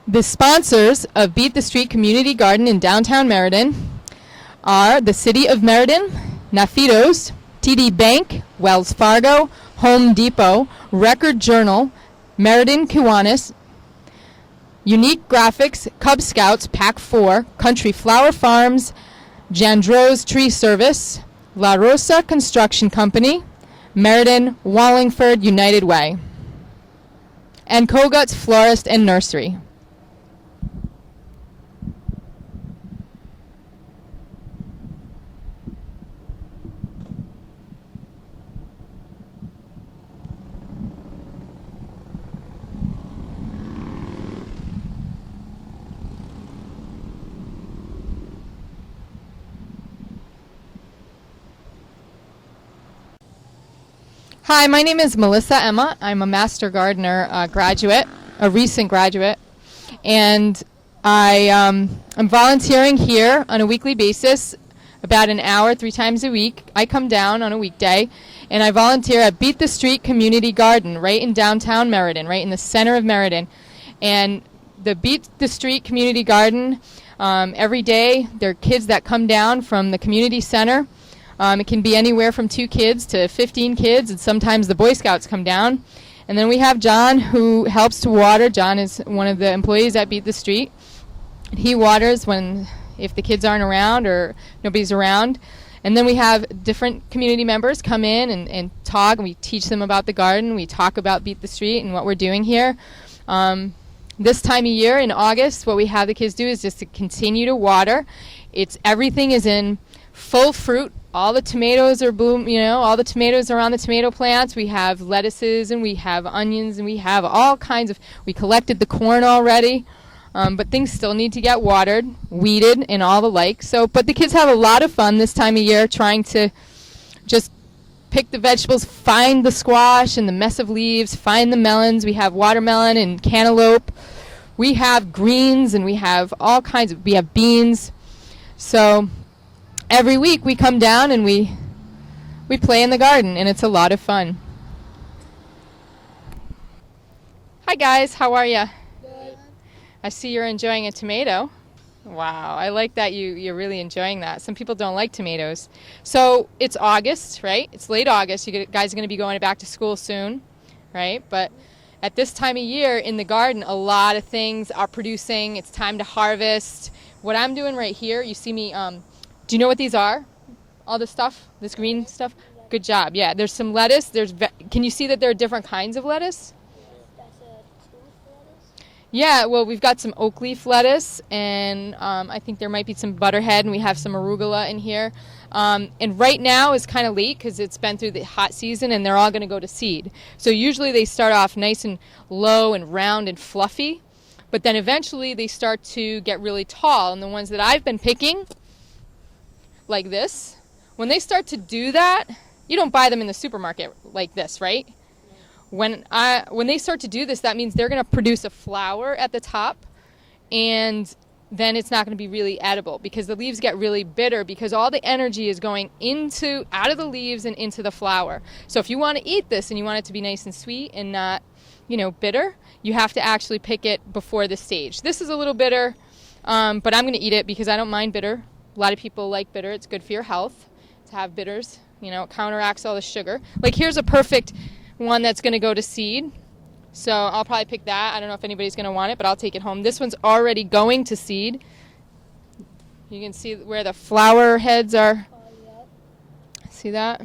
The sponsors of Beat the Street Community Garden in downtown Meriden are the City of Meriden, Nafitos, TD Bank, Wells Fargo, Home Depot, Record Journal, Meriden Kiwanis, Unique Graphics, Cub Scouts, Pack 4, Country Flower Farms, Jandro's Tree Service, La Rosa Construction Company, Meriden, Wallingford United Way, and Kogut's Florist and Nursery. Hi, my name is Melissa Emma. I'm a Master Gardener graduate, a recent graduate, and I'm volunteering here on a weekly basis, about an hour, 3 times a week. I come down on a weekday, and I volunteer at Beat the Street Community Garden right in downtown Meriden, right in the center of Meriden. And the Beat the Street Community Garden, every day there are kids that come down from the community center. It can be anywhere from 2 kids to 15 kids, and sometimes the Boy Scouts come down. And then we have John, who helps to water. John is one of the employees at Beat the Street. He waters if the kids aren't around or nobody's around. And then we have different community members come in and talk, and we teach them about the garden. We talk about Beat the Street and what we're doing here. This time of year, in August, what we have the kids do is just to continue to water. Everything is in full fruit. All the tomatoes are all the tomatoes are on the tomato plants. We have lettuces and we have onions and we have all kinds of, we collected the corn already, but things still need to get watered, weeded, and all the like. But the kids have a lot of fun this time of year trying to just pick the vegetables, find the squash and the mess of leaves, find the melons. We have watermelon and cantaloupe. We have greens and we have we have beans. So every week we come down and we play in the garden, and it's a lot of fun. Hi guys, how are you? Good. I see you're enjoying a tomato. Wow, I like that you're really enjoying that. Some people don't like tomatoes. So it's August, right? It's late August. You guys are going to be going back to school soon, right? But at this time of year in the garden, a lot of things are producing. It's time to harvest. What I'm doing right here, you see me, do you know what these are? All this stuff? This green stuff? Good job. Yeah, there's some lettuce. Can you see that there are different kinds of lettuce? That's a tooth lettuce? Yeah, well, we've got some oak leaf lettuce, and I think there might be some butterhead, and we have some arugula in here. And right now is kind of late because it's been through the hot season, and they're all going to go to seed. So usually they start off nice and low and round and fluffy, but then eventually they start to get really tall. And the ones that I've been picking, like this, when they start to do that, you don't buy them in the supermarket like this, right? When they start to do this, that means they're going to produce a flower at the top, and then it's not going to be really edible because the leaves get really bitter because all the energy is going out of the leaves and into the flower. So if you want to eat this and you want it to be nice and sweet and not, bitter, you have to actually pick it before this stage. This is a little bitter, but I'm going to eat it because I don't mind bitter. A lot of people like bitter. It's good for your health to have bitters. It counteracts all the sugar. Like here's a perfect one that's going to go to seed. So I'll probably pick that. I don't know if anybody's going to want it, but I'll take it home. This one's already going to seed. You can see where the flower heads are. See that?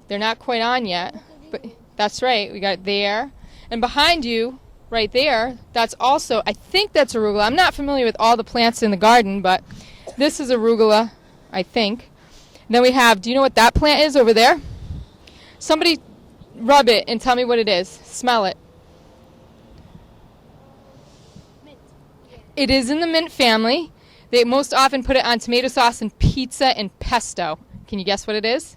They're not quite on yet, but that's right. We got it there. And behind you, right there, that's also, I think that's arugula. I'm not familiar with all the plants in the garden, but this is arugula, I think. And then we have, do you know what that plant is over there? Somebody rub it and tell me what it is. Smell it. Mint. Yeah. It is in the mint family. They most often put it on tomato sauce and pizza and pesto. Can you guess what it is?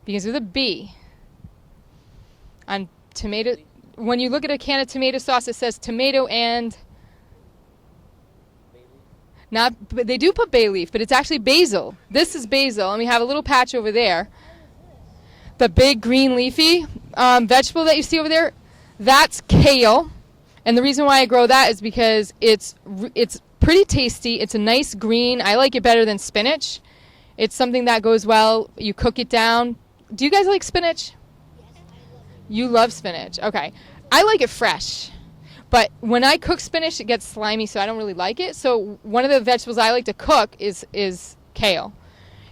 Begins with a B. On tomato, when you look at a can of tomato sauce, it says tomato and but they do put bay leaf, but it's actually basil. This is basil, and we have a little patch over there. The big green leafy vegetable that you see over there, That's kale. And the reason why I grow that is because it's pretty tasty. It's a nice green. I like it better than spinach. It's something that goes well. You cook it down. Do you guys like spinach? You love spinach. Okay. I like it fresh. But when I cook spinach, it gets slimy, so I don't really like it. So one of the vegetables I like to cook is kale.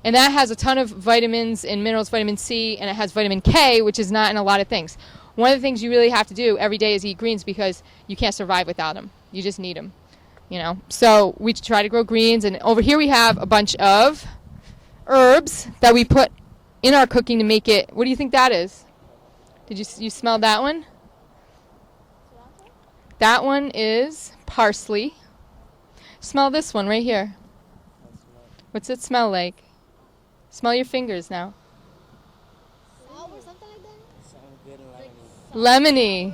And that has a ton of vitamins and minerals, vitamin C, and it has vitamin K, which is not in a lot of things. One of the things you really have to do every day is eat greens because you can't survive without them. You just need them, you know. So we try to grow greens, and over here we have a bunch of herbs that we put in our cooking to make it. What do you think that is? Did you smell that one? That one is parsley. Smell this one right here. What's it smell like? Smell your fingers now. Sour or something like that? Sounds good and lemony. Lemony.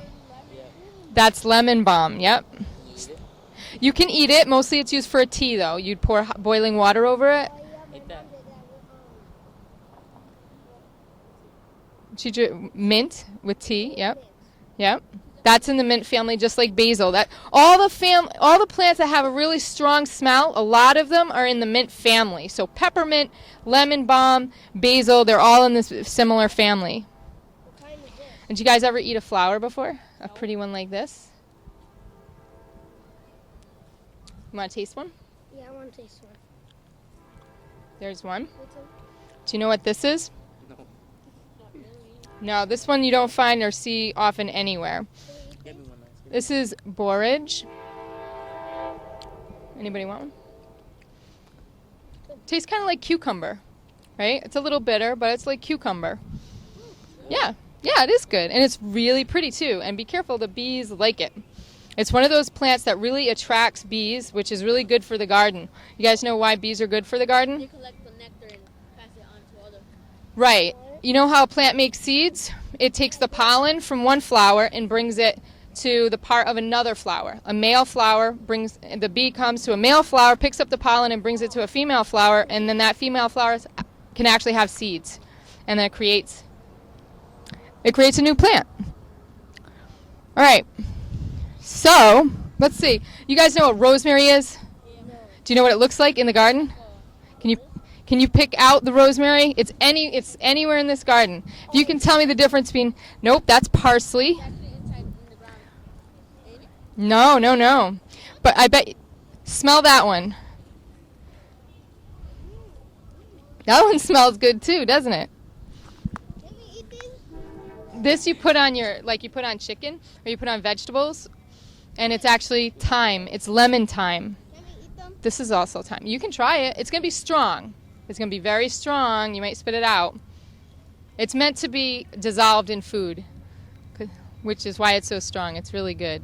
That's lemon balm, yep. Eat it. You can eat it. Mostly it's used for a tea, though. You'd pour boiling water over it. Eat that. Mint with tea, yep. Yep. That's in the mint family, just like basil. That all the plants that have a really strong smell, a lot of them are in the mint family. So peppermint, lemon balm, basil, they're all in this similar family. What kind is this? Did you guys ever eat a flower before? A pretty one like this? You want to taste one? Yeah, I want to taste one. There's one. Me too. Do you know what this is? No. Not really. No, this one you don't find or see often anywhere. Give me one. Nice. This is borage. Anybody want one? Tastes kind of like cucumber, right? It's a little bitter, but it's like cucumber. Yeah, it is good. And it's really pretty too. And be careful, the bees like it. It's one of those plants that really attracts bees, which is really good for the garden. You guys know why bees are good for the garden? You collect the nectar and pass it on to other. Right. You know how a plant makes seeds? It takes the pollen from one flower and brings it to the part of another flower. A male flower brings, the bee comes to a male flower, picks up the pollen and brings it to a female flower, and then that female flower can actually have seeds. And then it creates a new plant. All right. So, let's see. You guys know what rosemary is? Do you know what it looks like in the garden? Can you pick out the rosemary? It's anywhere in this garden. If you can tell me the difference between, nope, that's parsley. Actually inside in the ground. Ain't it? No. But I bet, smell that one. That one smells good too, doesn't it? Can we eat this? This you put on you put on chicken or you put on vegetables, and it's actually thyme. It's lemon thyme. Can we eat them? This is also thyme. You can try it. It's going to be strong. It's going to be very strong. You might spit it out. It's meant to be dissolved in food, which is why it's so strong. It's really good.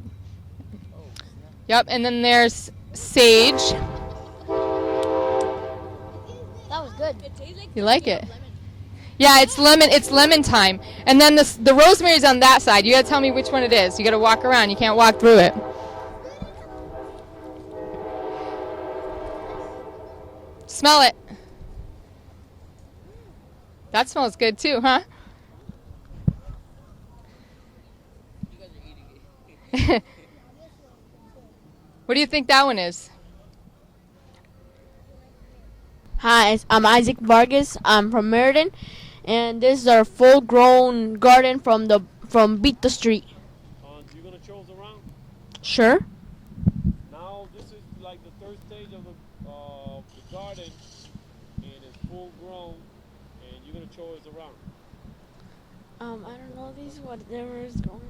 Yep, and then there's sage. That was good. It tastes like You like it? lemon. Yeah, it's lemon thyme. And then the rosemary's on that side. You got to tell me which one it is. You got to walk around. You can't walk through it. Smell it. That smells good too, huh? You guys are eating it. What do you think that one is? Hi, I'm Isaac Vargas. I'm from Meriden, and this is our full-grown garden from Beat the Street. You gonna show us around? Sure. Now this is like the third stage of the garden, and it's full grown, and you're gonna show us around. I don't know these whatever is going.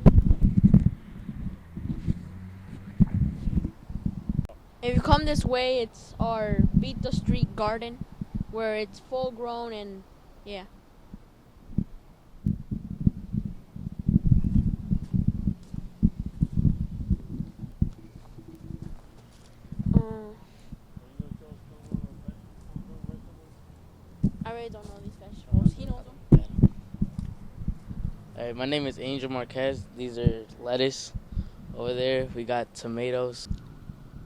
If you come this way, it's our Beat the Street garden, where it's full-grown and yeah. I really don't know these vegetables. He knows them. Alright, my name is Angel Marquez. These are lettuce. Over there we got tomatoes.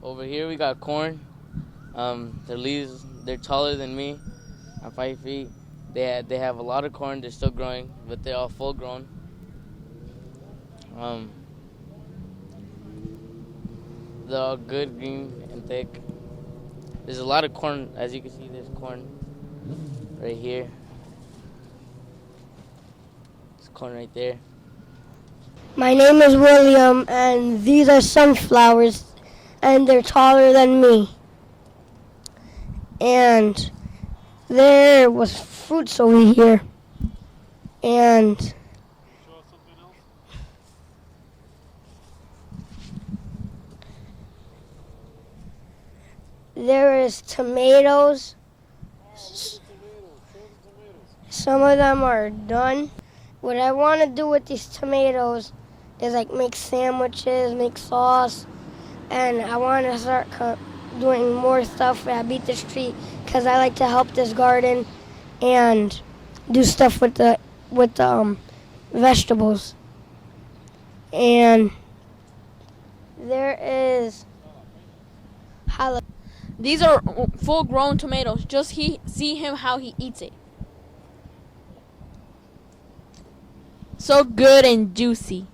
Over here we got corn. The leaves, they're taller than me. I'm 5 feet. They have a lot of corn. They're still growing, but they're all full grown. They're all good, green and thick. There's a lot of corn. As you can see, there's corn right here. There's corn right there. My name is William, and these are sunflowers, and they're taller than me. And there was fruits over here, and Show us something else. there is tomatoes. Show the tomatoes. Some of them are done. What I want to do with these tomatoes is like make sandwiches, make sauce, and I want to start doing more stuff at Beat the Street because I like to help this garden and do stuff with the vegetables. And there is jalapeno. These are full-grown tomatoes. Just see him how he eats it. So good and juicy.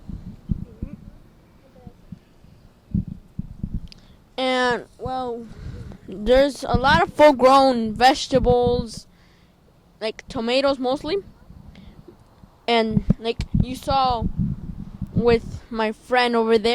And well, there's a lot of full-grown vegetables, like tomatoes mostly. And like you saw with my friend over there.